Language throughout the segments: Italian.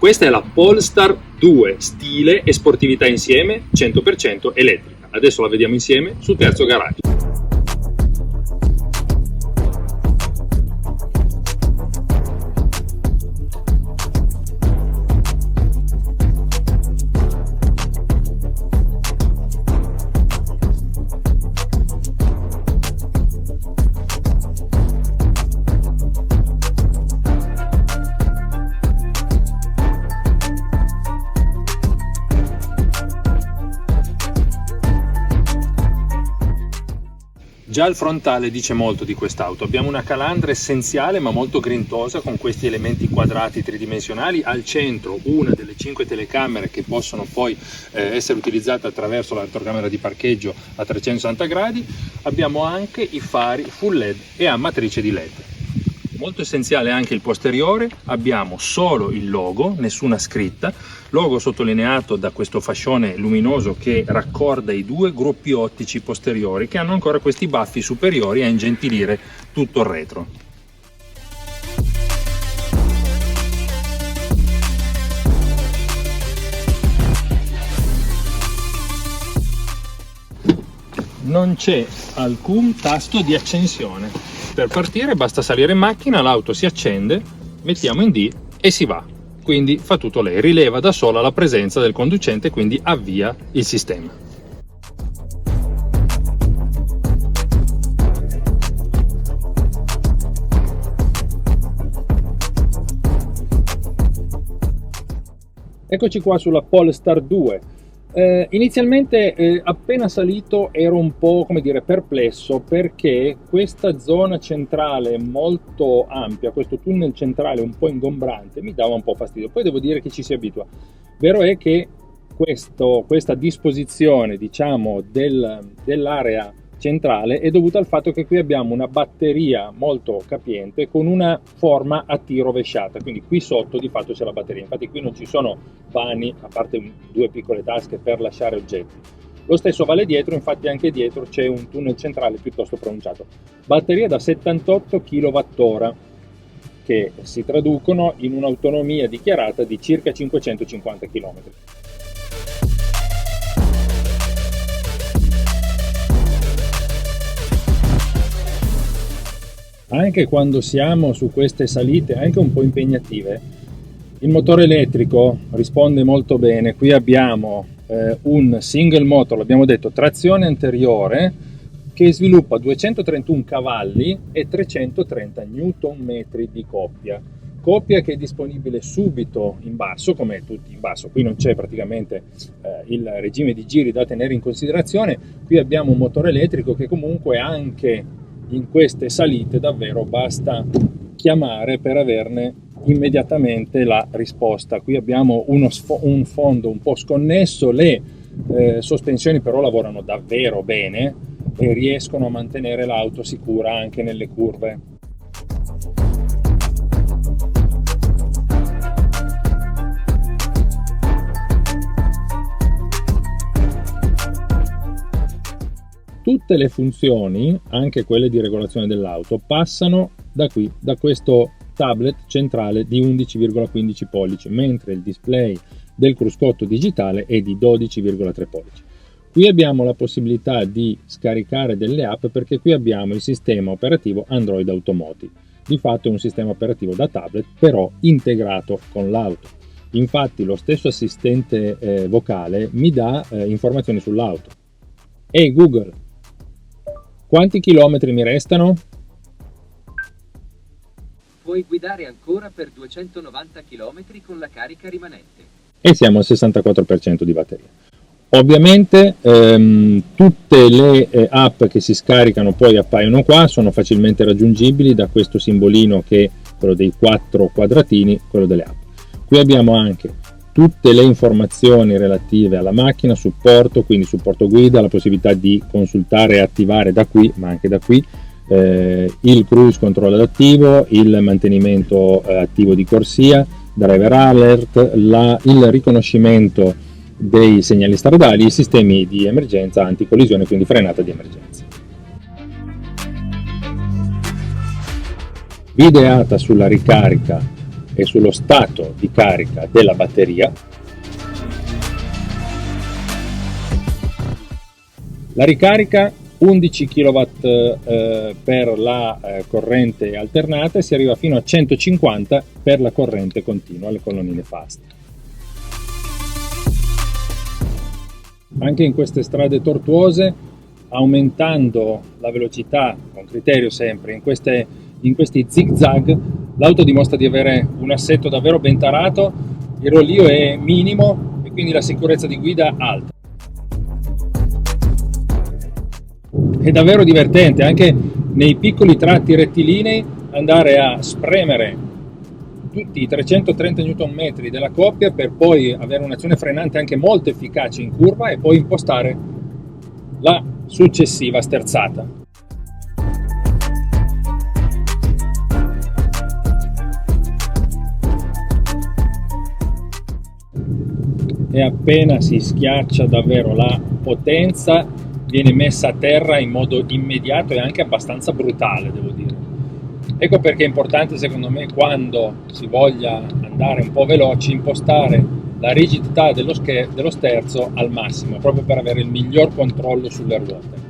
Questa è la Polestar 2, stile e sportività insieme, 100% elettrica. Adesso la vediamo insieme sul terzo garage. Già il frontale dice molto di quest'auto. Abbiamo una calandra essenziale ma molto grintosa con questi elementi quadrati tridimensionali, al centro una delle 5 telecamere che possono poi essere utilizzate attraverso la retrocamera di parcheggio a 360 gradi. Abbiamo anche i fari full LED e a matrice di LED. Molto essenziale anche il posteriore, abbiamo solo il logo, nessuna scritta, logo sottolineato da questo fascione luminoso che raccorda i due gruppi ottici posteriori che hanno ancora questi baffi superiori a ingentilire tutto il retro. Non c'è alcun tasto di accensione. Per partire basta salire in macchina, l'auto si accende, mettiamo in D e si va. Quindi fa tutto lei, rileva da sola la presenza del conducente, quindi avvia il sistema. Eccoci qua sulla Polestar 2. Inizialmente appena salito ero un po', come dire, perplesso, perché questa zona centrale molto ampia, questo tunnel centrale un po' ingombrante, mi dava un po' fastidio. Poi devo dire che ci si abitua. Vero è che questa disposizione, diciamo, dell'area centrale è dovuta al fatto che qui abbiamo una batteria molto capiente con una forma a T rovesciata, quindi qui sotto di fatto c'è la batteria. Infatti qui non ci sono vani, a parte 2 piccole tasche per lasciare oggetti. Lo stesso vale dietro, infatti anche dietro c'è un tunnel centrale piuttosto pronunciato. Batteria da 78 kWh che si traducono in un'autonomia dichiarata di circa 550 km. Anche quando siamo su queste salite anche un po' impegnative, il motore elettrico risponde molto bene. Qui abbiamo un single motor, l'abbiamo detto, trazione anteriore, che sviluppa 231 cavalli e 330 Nm di coppia che è disponibile subito in basso, come tutti in basso. Qui non c'è praticamente il regime di giri da tenere in considerazione. Qui abbiamo un motore elettrico che comunque anche in queste salite davvero basta chiamare per averne immediatamente la risposta. Qui abbiamo un fondo un po' sconnesso, le sospensioni però lavorano davvero bene e riescono a mantenere l'auto sicura anche nelle curve. Tutte le funzioni, anche quelle di regolazione dell'auto, passano da qui, da questo tablet centrale di 11,15 pollici, mentre il display del cruscotto digitale è di 12,3 pollici. Qui abbiamo la possibilità di scaricare delle app perché qui abbiamo il sistema operativo Android Automotive. Di fatto è un sistema operativo da tablet, però integrato con l'auto. Infatti lo stesso assistente vocale mi dà informazioni sull'auto. Ehi Google, quanti chilometri mi restano? Puoi guidare ancora per 290 km con la carica rimanente. E siamo al 64% di batteria. Ovviamente tutte le app che si scaricano poi appaiono qua, sono facilmente raggiungibili da questo simbolino che è quello dei 4 quadratini, quello delle app. Qui abbiamo anche tutte le informazioni relative alla macchina, supporto, quindi supporto guida, la possibilità di consultare e attivare da qui, ma anche da qui, il cruise control adattivo, il mantenimento attivo di corsia, driver alert, il riconoscimento dei segnali stradali, i sistemi di emergenza anticollisione, quindi frenata di emergenza. Ideata sulla ricarica e sullo stato di carica della batteria. La ricarica 11 kW per la corrente alternata e si arriva fino a 150 per la corrente continua, le colonnine fast. Anche in queste strade tortuose, aumentando la velocità con criterio sempre, in questi zig-zag, l'auto dimostra di avere un assetto davvero ben tarato, il rollio è minimo e quindi la sicurezza di guida alta. È davvero divertente anche nei piccoli tratti rettilinei andare a spremere tutti i 330 Nm della coppia per poi avere un'azione frenante anche molto efficace in curva e poi impostare la successiva sterzata. E appena si schiaccia davvero la potenza, viene messa a terra in modo immediato e anche abbastanza brutale, devo dire. Ecco perché è importante, secondo me, quando si voglia andare un po' veloci, impostare la rigidità dello sterzo al massimo, proprio per avere il miglior controllo sulle ruote.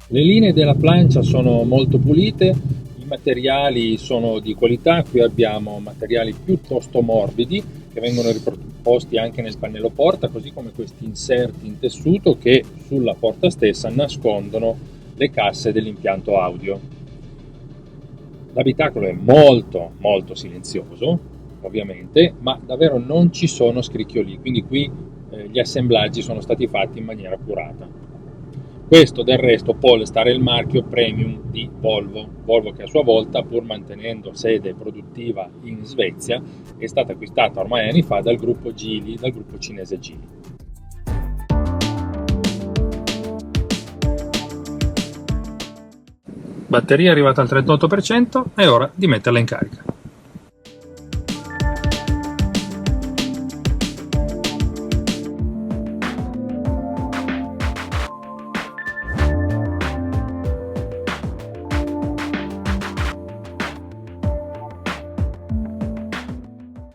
Le linee della plancia sono molto pulite, i materiali sono di qualità, qui abbiamo materiali piuttosto morbidi che vengono riproposti anche nel pannello porta, così come questi inserti in tessuto che sulla porta stessa nascondono le casse dell'impianto audio. L'abitacolo è molto molto silenzioso, ovviamente, ma davvero non ci sono scricchioli, quindi qui gli assemblaggi sono stati fatti in maniera curata. Questo del resto Polestar è il marchio premium di Volvo che a sua volta, pur mantenendo sede produttiva in Svezia, è stata acquistata ormai anni fa dal gruppo Geely, dal gruppo cinese Geely. Batteria è arrivata al 38%, è ora di metterla in carica.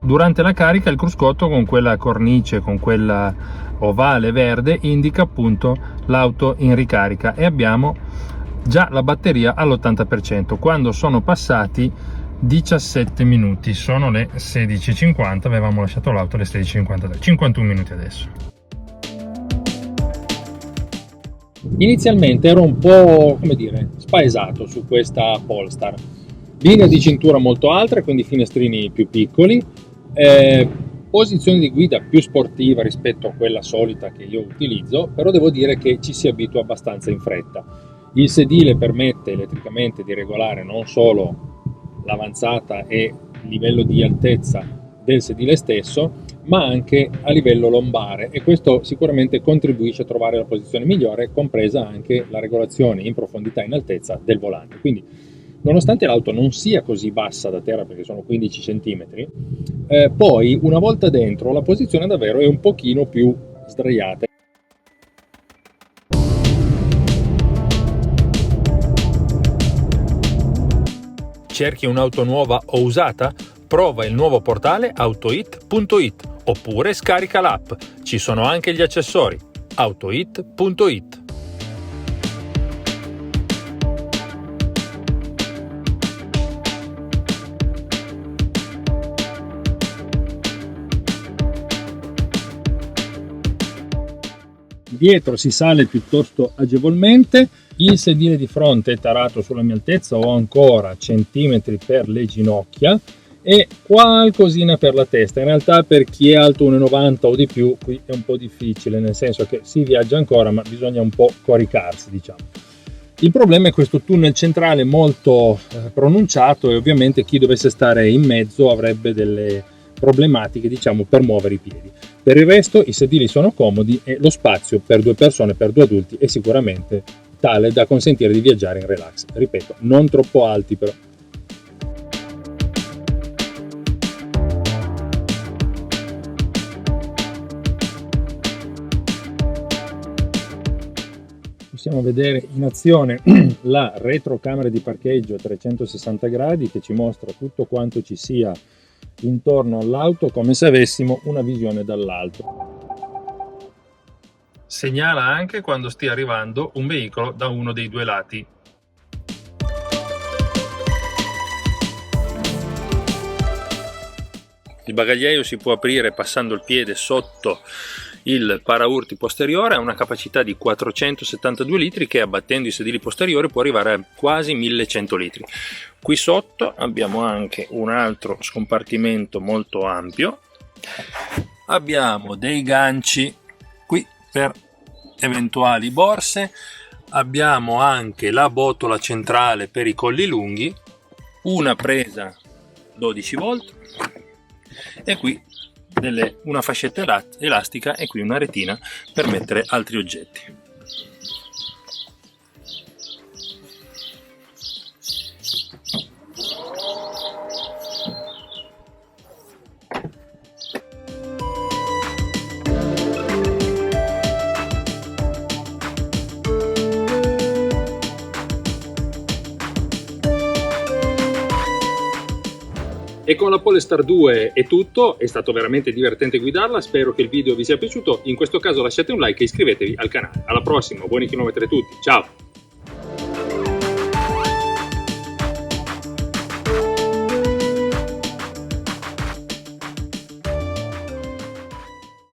Durante la carica il cruscotto con quella cornice, con quella ovale verde, indica appunto l'auto in ricarica e abbiamo già la batteria all'80%. Quando sono passati 17 minuti, sono le 16:50, avevamo lasciato l'auto alle 16:53, 51 minuti adesso. Inizialmente ero un po', come dire, spaesato su questa Polestar. Linea di cintura molto alta, quindi finestrini più piccoli, posizione di guida più sportiva rispetto a quella solita che io utilizzo, però devo dire che ci si abitua abbastanza in fretta. Il sedile permette elettricamente di regolare non solo l'avanzata e il livello di altezza del sedile stesso, ma anche a livello lombare, e questo sicuramente contribuisce a trovare la posizione migliore, compresa anche la regolazione in profondità e in altezza del volante. Quindi, nonostante l'auto non sia così bassa da terra, perché sono 15 cm, poi una volta dentro la posizione davvero è un pochino più sdraiata. Cerchi un'auto nuova o usata? Prova il nuovo portale autoit.it oppure scarica l'app. Ci sono anche gli accessori. autoit.it. Dietro si sale piuttosto agevolmente, il sedile di fronte è tarato sulla mia altezza, ho ancora centimetri per le ginocchia e qualcosina per la testa. In realtà per chi è alto 1,90 o di più qui è un po' difficile, nel senso che si viaggia ancora ma bisogna un po' coricarsi, diciamo. Il problema è questo tunnel centrale molto pronunciato e ovviamente chi dovesse stare in mezzo avrebbe delle problematiche, diciamo, per muovere i piedi. Per il resto i sedili sono comodi e lo spazio per 2 persone, per 2 adulti, è sicuramente tale da consentire di viaggiare in relax. Ripeto, non troppo alti però. possiamo vedere in azione la retrocamera di parcheggio a 360 gradi che ci mostra tutto quanto ci sia intorno all'auto, come se avessimo una visione dall'alto. Segnala anche quando stia arrivando un veicolo da uno dei due lati. Il bagagliaio si può aprire passando il piede sotto il paraurti posteriore, ha una capacità di 472 litri che, abbattendo i sedili posteriori, può arrivare a quasi 1100 litri. Qui sotto abbiamo anche un altro scompartimento molto ampio, abbiamo dei ganci qui per eventuali borse, abbiamo anche la botola centrale per i colli lunghi, una presa 12 volt e qui una fascetta elastica e qui una retina per mettere altri oggetti. E con la Polestar 2 è tutto, è stato veramente divertente guidarla, spero che il video vi sia piaciuto, in questo caso lasciate un like e iscrivetevi al canale. Alla prossima, buoni chilometri a tutti, ciao!